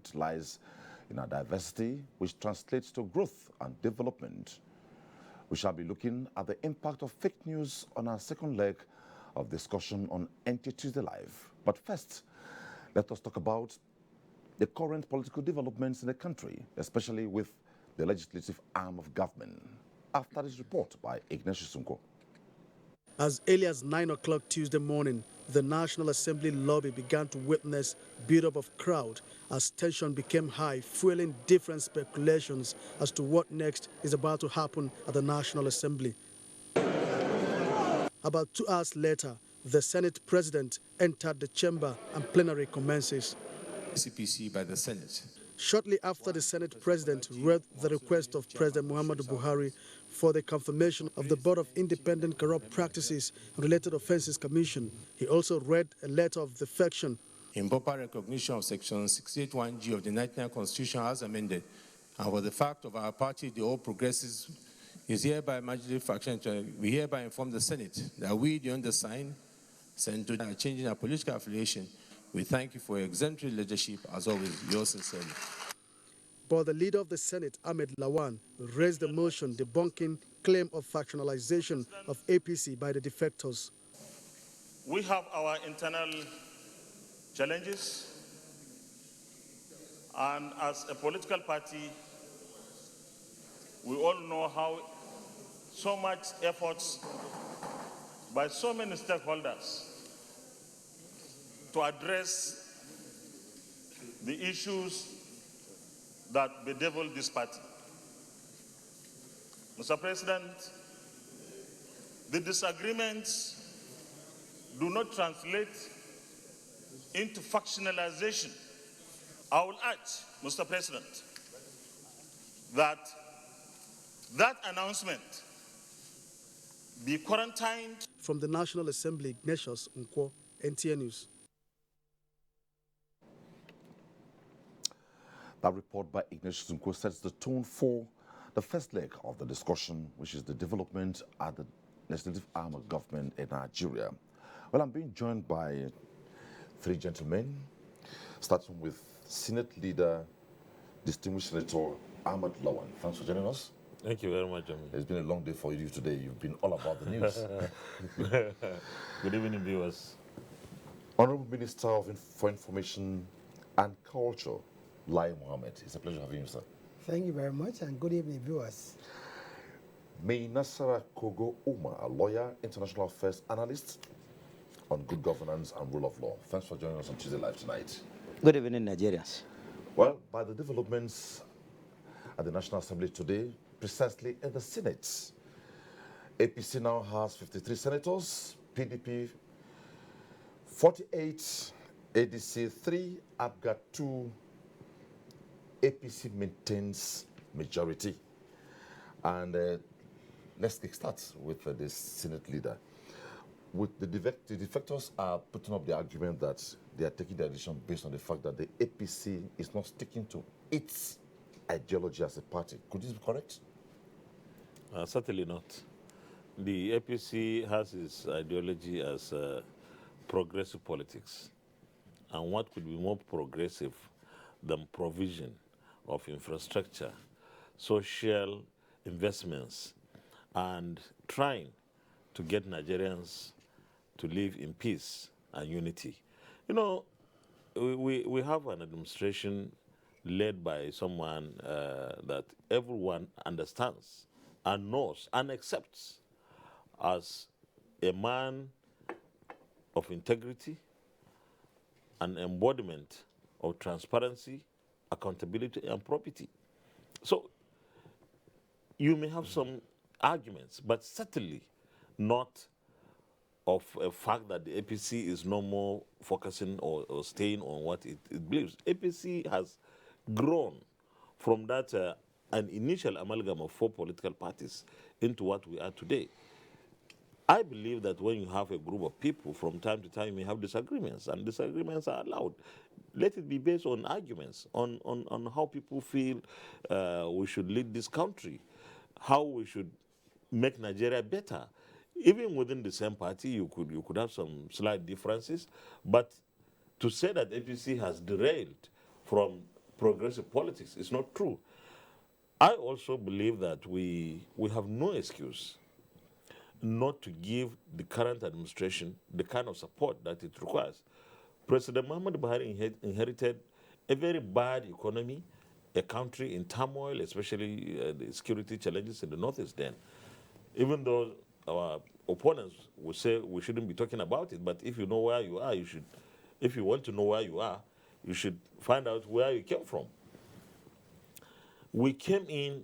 strength lies in our diversity, which translates to growth and development. We shall be looking at the impact of fake news on our second leg of discussion on NTA Tuesday Live. But first, let us talk about the current political developments in the country, especially with the legislative arm of government. After this report by Ignatius Sunko. As early as 9 o'clock Tuesday morning, the National Assembly lobby began to witness build-up of crowd as tension became high, fueling different speculations as to what next is about to happen at the National Assembly. About 2 hours later, the Senate President entered the chamber and plenary commences. CPC by the Senate. Shortly after the Senate President read the request of President Muhammadu Buhari for the confirmation of the Board of Independent Corrupt Practices and Related Offences Commission, he also read a letter of defection. In proper recognition of Section 681G of the Nigerian Constitution as amended, and for the fact of our party, the All Progressives, is hereby majority faction, we hereby inform the Senate that we, the undersigned, sent to changing our political affiliation. We thank you for your exemplary leadership, as always, yours sincerely. But the leader of the Senate, Ahmed Lawan, raised the motion debunking claim of factionalization of APC by the defectors. We have our internal challenges, and as a political party, we all know how so much efforts by so many stakeholders to address the issues that bedevil this party. Mr. President, the disagreements do not translate into factionalization. I will urge, Mr. President, that announcement be quarantined. From the National Assembly, Ignatius Nkwo, NTA News. That report by Ignatius Sunko sets the tone for the first leg of the discussion, which is the development at the legislative arm of government in Nigeria. Well, I'm being joined by three gentlemen, starting with Senate Leader, Distinguished Senator Ahmed Lawan. Thanks for joining us. Thank you very much, Jimmy. It's been a long day for you today. You've been all about the news. Good evening, viewers. Honorable Minister for Information and Culture, Lai Mohammed. It's a pleasure having you, sir. Thank you very much, and good evening, viewers. May Nasara Kogo Uma, a lawyer, international affairs analyst on good governance and rule of law. Thanks for joining us on Tuesday Live tonight. Good evening, Nigerians. Well, by the developments at the National Assembly today, precisely in the Senate, APC now has 53 senators, PDP 48, ADC 3, APGA 2, APC maintains majority. And let's start with the Senate leader. With the defectors are putting up the argument that they are taking their decision based on the fact that the APC is not sticking to its ideology as a party. Could this be correct? Certainly not. The APC has its ideology as progressive politics. And what could be more progressive than provision of infrastructure, social investments, and trying to get Nigerians to live in peace and unity. You know, we have an administration led by someone that everyone understands and knows and accepts as a man of integrity, an embodiment of transparency, accountability, and probity. So you may have some arguments, but certainly not of a fact that the APC is no more focusing or staying on what it believes. APC has grown from that an initial amalgam of 4 political parties into what we are today. I believe that when you have a group of people, from time to time you may have disagreements, and disagreements are allowed. Let it be based on arguments, on how people feel we should lead this country, how we should make Nigeria better. Even within the same party, you could have some slight differences, but to say that APC has derailed from progressive politics. It's not true. I also believe that we have no excuse not to give the current administration the kind of support that it requires. President Muhammad Buhari inherited a very bad economy, a country in turmoil, especially the security challenges in the northeast then. Even though our opponents would say we shouldn't be talking about it, but if you know where you are, you should, if you want to know where you are, you should find out where you came from. We came in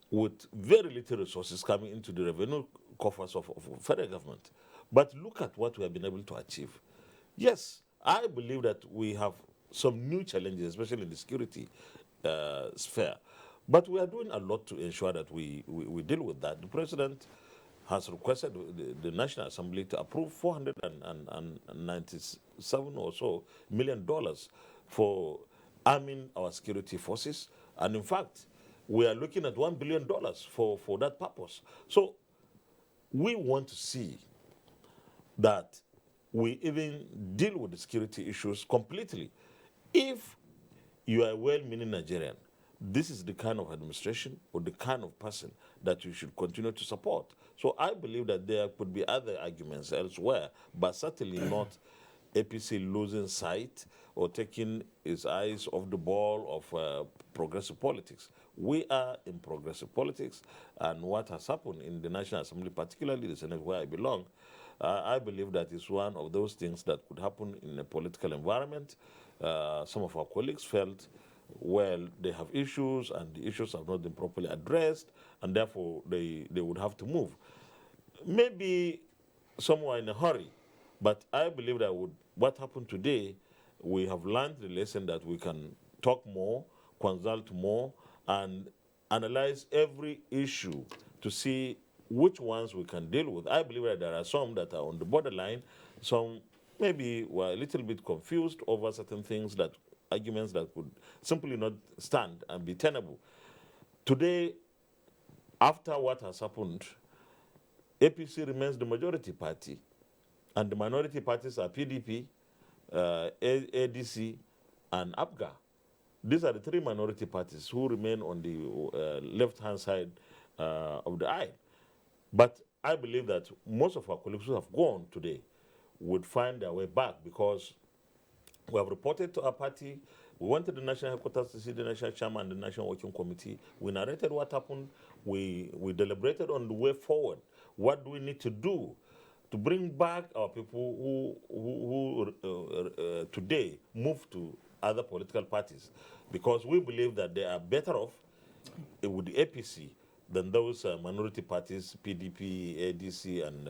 with very little resources coming into the revenue coffers of federal government. But look at what we have been able to achieve. Yes, I believe that we have some new challenges, especially in the security sphere. But we are doing a lot to ensure that we deal with that. The president has requested the National Assembly to approve $497 or so million for arming our security forces. And in fact, we are looking at $1 billion for that purpose. So we want to see that we even deal with the security issues completely. If you are a well-meaning Nigerian, this is the kind of administration or the kind of person that you should continue to support. So I believe that there could be other arguments elsewhere, but certainly not APC losing sight or taking its eyes off the ball of progressive politics. We are in progressive politics, and what has happened in the National Assembly, particularly the Senate where I belong, I believe that is one of those things that could happen in a political environment. Some of our colleagues felt, well, they have issues and the issues have not been properly addressed, and therefore they would have to move. Maybe some were in a hurry, but I believe that what happened today, we have learned the lesson that we can talk more, consult more, and analyze every issue to see which ones we can deal with. I believe that there are some that are on the borderline, some maybe were a little bit confused over certain things, that arguments that could simply not stand and be tenable. Today, after what has happened, APC remains the majority party, and the minority parties are PDP, ADC, and ABGA. These are the three minority parties who remain on the left-hand side of the aisle. But I believe that most of our colleagues who have gone today would find their way back, because we have reported to our party. We went to the national headquarters to see the national chairman and the national working committee. We narrated what happened. We deliberated on the way forward. What do we need to do to bring back our people who today move to other political parties? Because we believe that they are better off with the APC than those minority parties, PDP, ADC, and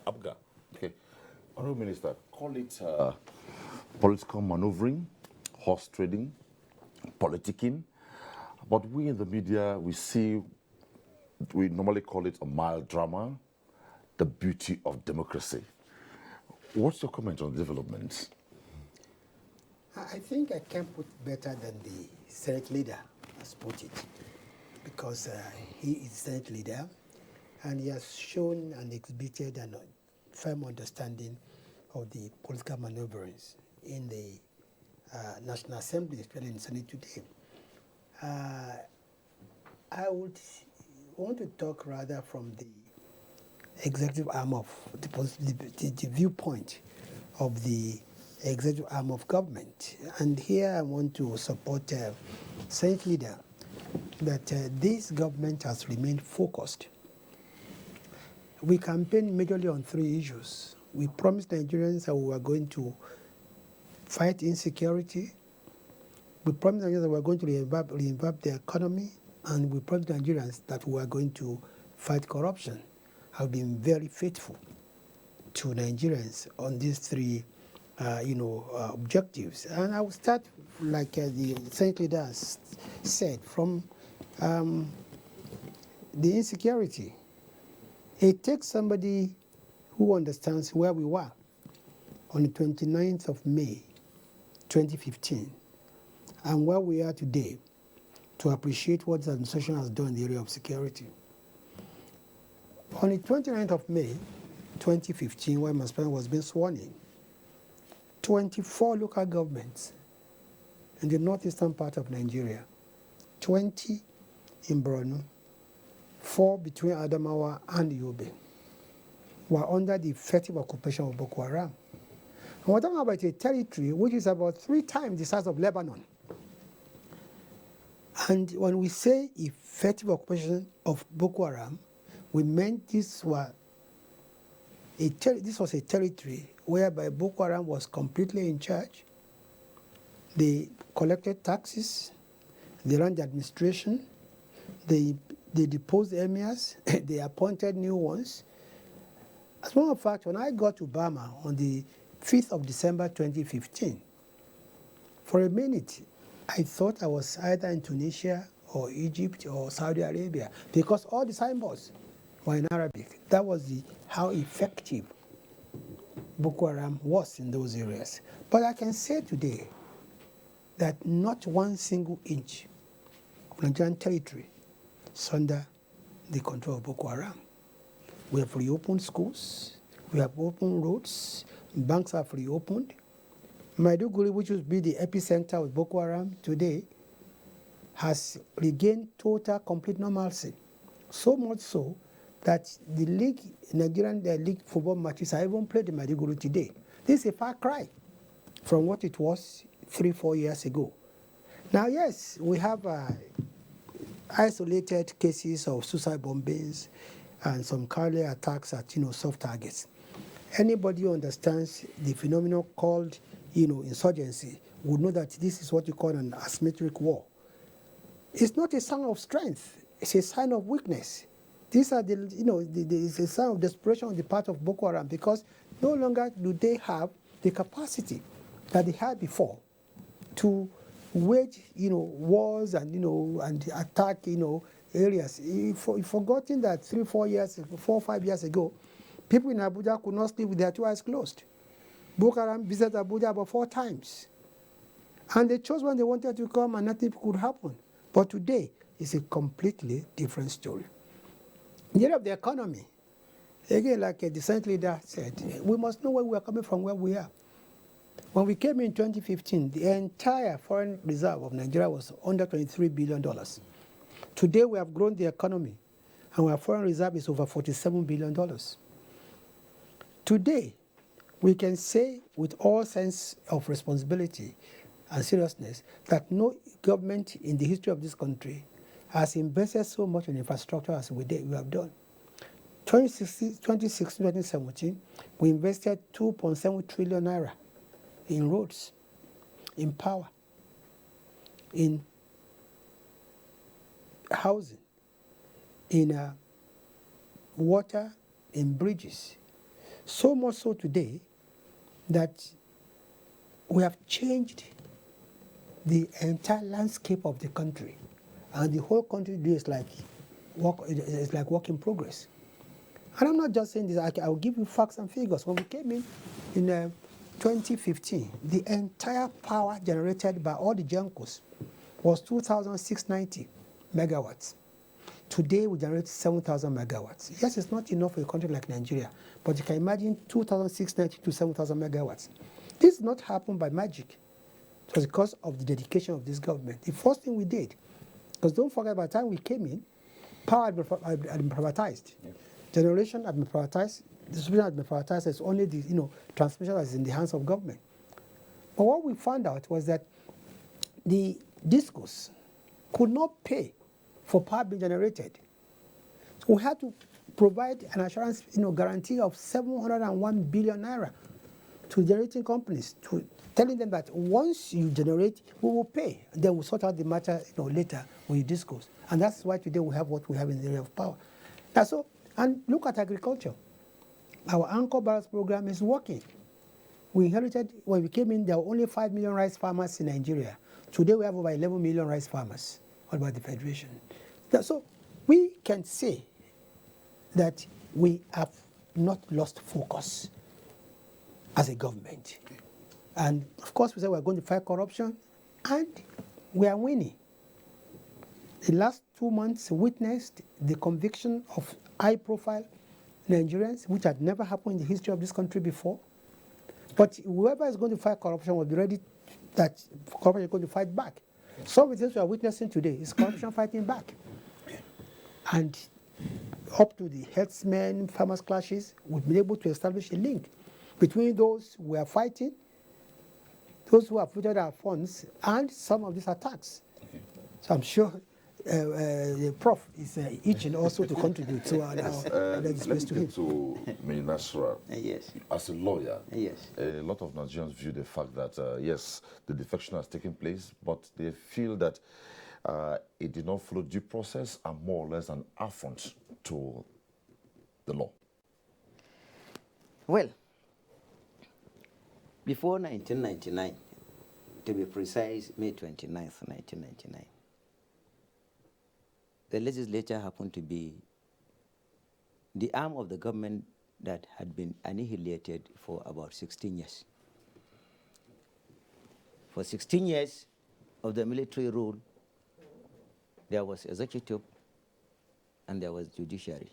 ABGA. Okay. Honourable Minister, call it political maneuvering, horse trading, politicking. But we in the media, we normally call it a mild drama, the beauty of democracy. What's your comment on developments? I think I can put better than the Senate leader has put it, because he is Senate leader, and he has shown and exhibited a firm understanding of the political maneuverings in the National Assembly, especially in the Senate today. I would want to talk rather from the executive arm of the viewpoint of the executive arm of government. And here I want to support Senate leader that this government has remained focused. We campaigned majorly on three issues. We promised Nigerians that we were going to fight insecurity. We promised Nigerians that we were going to revamp the economy, and we promised Nigerians that we were going to fight corruption. I've been very faithful to Nigerians on these three objectives. And I will start, like the Senate leader said, from the insecurity. It takes somebody who understands where we were on the 29th of May, 2015, and where we are today to appreciate what the administration has done in the area of security. On the 29th of May, 2015, when my president was being sworn in, 24 local governments in the northeastern part of Nigeria, 20 in Borno, 4 between Adamawa and Yobe, were under the effective occupation of Boko Haram. And we're talking about a territory which is about 3 times the size of Lebanon. And when we say effective occupation of Boko Haram, we meant this was a territory whereby Boko Haram was completely in charge. They collected taxes, they ran the administration, they deposed emirs, they appointed new ones. As a matter of fact, when I got to Bama on the 5th of December 2015, for a minute, I thought I was either in Tunisia or Egypt or Saudi Arabia because all the signboards were in Arabic. That was how effective Boko Haram was in those areas. But I can say today that not one single inch of Nigerian territory is under the control of Boko Haram. We have reopened schools, we have opened roads, banks have reopened. Maiduguri, which would be the epicenter of Boko Haram today, has regained total, complete normalcy. So much so that the Nigerian league football matches are even played in Maiduguri today. This is a far cry from what it was 3-4 years ago. Now, yes, we have isolated cases of suicide bombings and some cowardly attacks at soft targets. Anybody who understands the phenomenon called insurgency would know that this is what you call an asymmetric war. It's not a sign of strength; it's a sign of weakness. These are it's a sign of desperation on the part of Boko Haram because no longer do they have the capacity that they had before to wage wars and attack areas. You've forgotten that 4 or 5 years ago, people in Abuja could not sleep with their 2 eyes closed. Boko Haram visited Abuja about 4 times. And they chose when they wanted to come and nothing could happen. But today, it's a completely different story. In the area of the economy, again, like the Senate leader said, we must know where we are coming from, where we are. When we came in 2015, the entire foreign reserve of Nigeria was under $23 billion. Today, we have grown the economy, and our foreign reserve is over $47 billion. Today, we can say with all sense of responsibility and seriousness that no government in the history of this country has invested so much in infrastructure as we have done. 2016-2017, we invested 2.7 trillion naira in roads, in power, in housing, in water, in bridges. So much so today that we have changed the entire landscape of the country, and the whole country is like work in progress. And I'm not just saying this; I'll give you facts and figures. When we came in 2015, the entire power generated by all the GENCOs was 2,690 megawatts. Today, we generate 7,000 megawatts. Yes, it's not enough for a country like Nigeria, but you can imagine 2,690 to 7,000 megawatts. This did not happen by magic. It was because of the dedication of this government. The first thing we did, because don't forget, by the time we came in, power had been privatized. Yeah. Generation had been privatized. Distribution had been privatized. It's only the transmission that is in the hands of government. But what we found out was that the discos could not pay for power being generated. So we had to provide an assurance, guarantee of 701 billion naira to generating companies, to telling them that once you generate, we will pay. Then we'll sort out the matter, later when you discuss. And that's why today we have what we have in the area of power. And look at agriculture. Our Anchor Barrels program is working. We inherited, when we came in, there were only 5 million rice farmers in Nigeria. Today we have over 11 million rice farmers. What about the Federation? So we can say that we have not lost focus as a government. And of course, we said we're going to fight corruption, and we are winning. The last 2 months witnessed the conviction of high-profile Nigerians, which had never happened in the history of this country before. But whoever is going to fight corruption will be ready that corruption is going to fight back. Some of the things we are witnessing today is corruption fighting back. And up to the herdsmen, farmers clashes, we've been able to establish a link between those who are fighting, those who have withdrawn our funds, and some of these attacks. So I'm sure the Prof is itching also to contribute to our Let me space to him. get to Nasra. Yes. As a lawyer, Yes. a lot of Nigerians view the fact that, yes, the defection has taken place, but they feel that it did not follow due process and more or less an affront to the law. Well, before 1999, to be precise, May 29th, 1999, the legislature happened to be the arm of the government that had been annihilated for about 16 years. For 16 years of the military rule, there was executive and there was judiciary.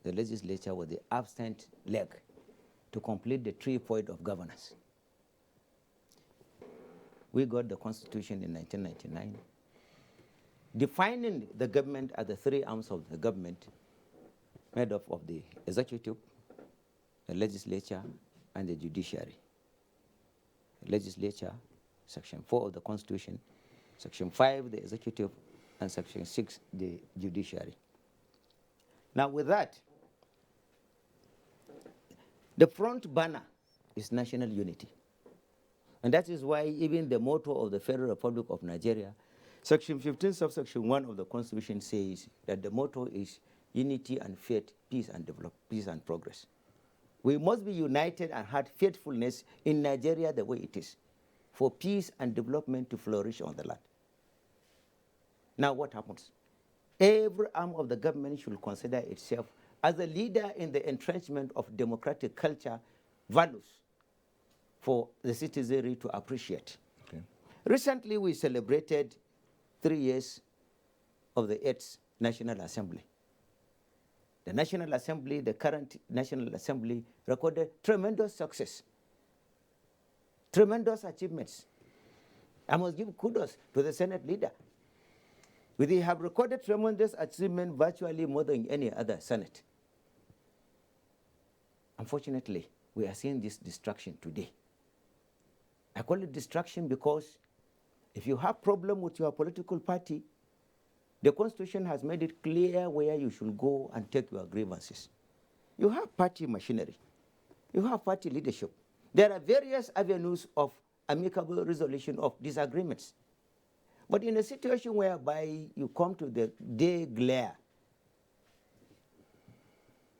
The legislature was the absent leg to complete the 3 points of governance. We got the Constitution in 1999, defining the government as the 3 arms of the government made up of the executive, the legislature, and the judiciary. The legislature, Section 4 of the Constitution, Section 5, the executive, and Section 6, the judiciary. Now with that, the front banner is national unity. And that is why even the motto of the Federal Republic of Nigeria, Section 15, subsection 1 of the Constitution says that the motto is unity and faith, peace and peace and progress. We must be united and have faithfulness in Nigeria the way it is, for peace and development to flourish on the land. Now what happens? Every arm of the government should consider itself as a leader in the entrenchment of democratic culture, values, for the citizenry to appreciate. Okay. Recently, we celebrated 3 years of the 8th National Assembly. The National Assembly, the current National Assembly, recorded tremendous success, tremendous achievements. I must give kudos to the Senate leader. We have recorded tremendous achievement virtually more than any other Senate. Unfortunately, we are seeing this distraction today. I call it distraction because if you have problem with your political party, the Constitution has made it clear where you should go and take your grievances. You have party machinery. You have party leadership. There are various avenues of amicable resolution of disagreements. But in a situation whereby you come to the day glare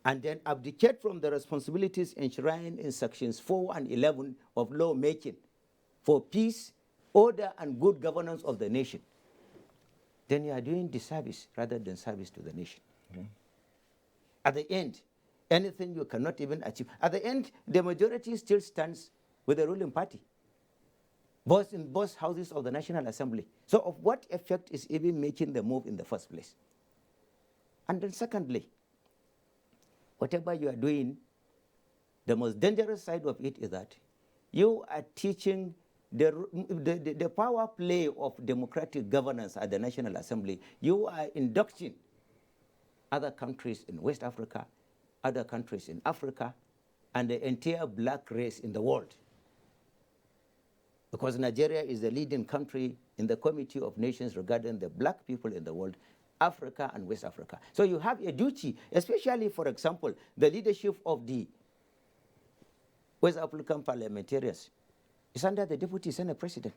and then abdicate from the responsibilities enshrined in sections 4 and 11 of lawmaking for peace, order, and good governance of the nation, then you are doing disservice rather than service to the nation. Mm-hmm. At the end, anything you cannot even achieve. At the end, the majority still stands with the ruling party, both in both houses of the National Assembly. So of what effect is even making the move in the first place? And then secondly, whatever you are doing, the most dangerous side of it is that you are teaching the power play of democratic governance at the National Assembly. You are inducting other countries in West Africa, other countries in Africa, and the entire black race in the world. Because Nigeria is the leading country in the Committee of Nations regarding the black people in the world, Africa and West Africa. So you have a duty, especially, for example, the leadership of the West African parliamentarians is under the Deputy Senate President.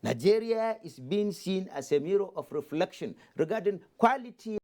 Nigeria is being seen as a mirror of reflection regarding quality